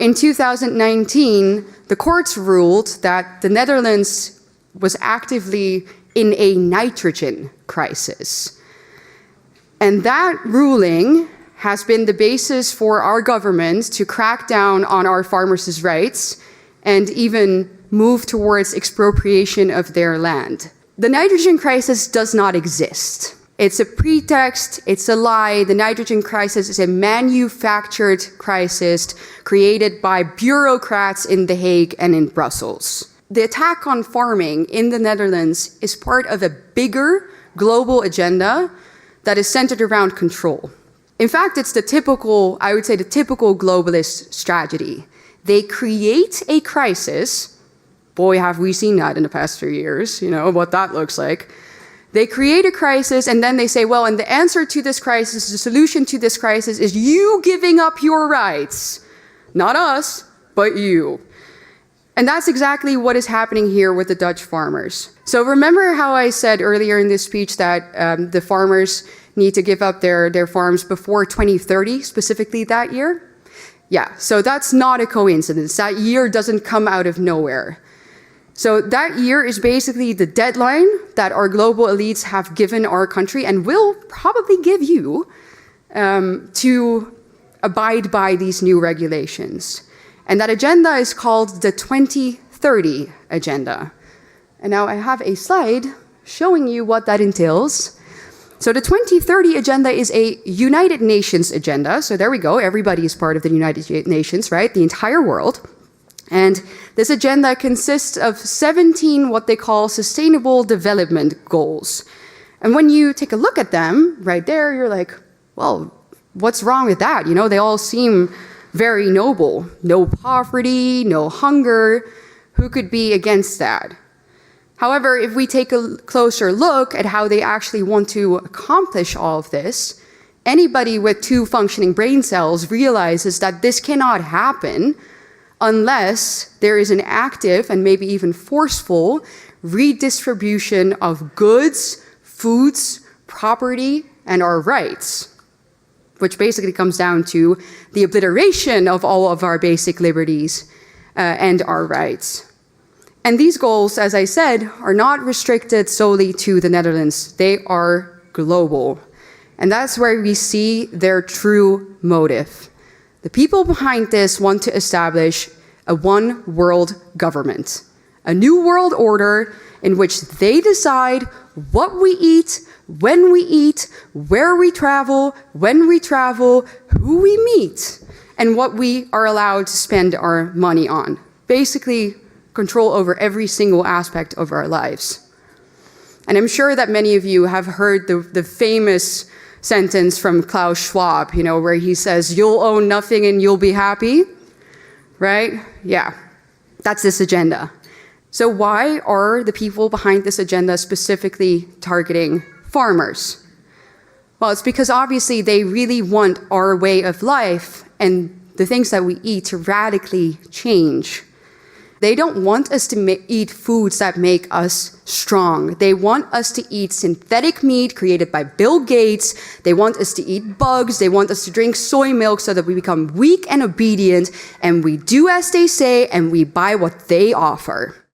In 2019, the courts ruled that the Netherlands was actively in a nitrogen crisis. And that ruling has been the basis for our government to crack down on our farmers' rights and even move towards expropriation of their land. The nitrogen crisis does not exist. It's a pretext, it's a lie. The nitrogen crisis is a manufactured crisis created by bureaucrats in The Hague and in Brussels. The attack on farming in the Netherlands is part of a bigger global agenda that is centered around control. In fact, it's the typical globalist strategy. They create a crisis. Boy, have we seen that in the past few years, what that looks like. They create a crisis and then they say, well, and the answer to this crisis, the solution to this crisis is you giving up your rights. Not us, but you. And that's exactly what is happening here with the Dutch farmers. So remember how I said earlier in this speech that the farmers need to give up their farms before 2030, specifically that year? Yeah, so that's not a coincidence. That year doesn't come out of nowhere. So that year is basically the deadline that our global elites have given our country and will probably give you to abide by these new regulations. And that agenda is called the 2030 agenda. And now I have a slide showing you what that entails. So the 2030 agenda is a United Nations agenda. So there we go. Everybody is part of the United Nations, right? The entire world. And this agenda consists of 17 what they call sustainable development goals. And when you take a look at them right there, you're like, well, what's wrong with that? They all seem very noble. No poverty, no hunger. Who could be against that? However, if we take a closer look at how they actually want to accomplish all of this, anybody with 2 functioning brain cells realizes that this cannot happen unless there is an active and maybe even forceful redistribution of goods, foods, property, and our rights, which basically comes down to the obliteration of all of our basic liberties and our rights. And these goals, as I said, are not restricted solely to the Netherlands. They are global. And that's where we see their true motive. The people behind this want to establish a one-world government, a new world order in which they decide what we eat, when we eat, where we travel, when we travel, who we meet, and what we are allowed to spend our money on. Basically, control over every single aspect of our lives. And I'm sure that many of you have heard the famous sentence from Klaus Schwab, where he says, you'll own nothing and you'll be happy, right? Yeah, that's this agenda. So why are the people behind this agenda specifically targeting farmers? Well, it's because obviously they really want our way of life and the things that we eat to radically change. They don't want us to eat foods that make us strong. They want us to eat synthetic meat created by Bill Gates. They want us to eat bugs. They want us to drink soy milk so that we become weak and obedient, and we do as they say, and we buy what they offer.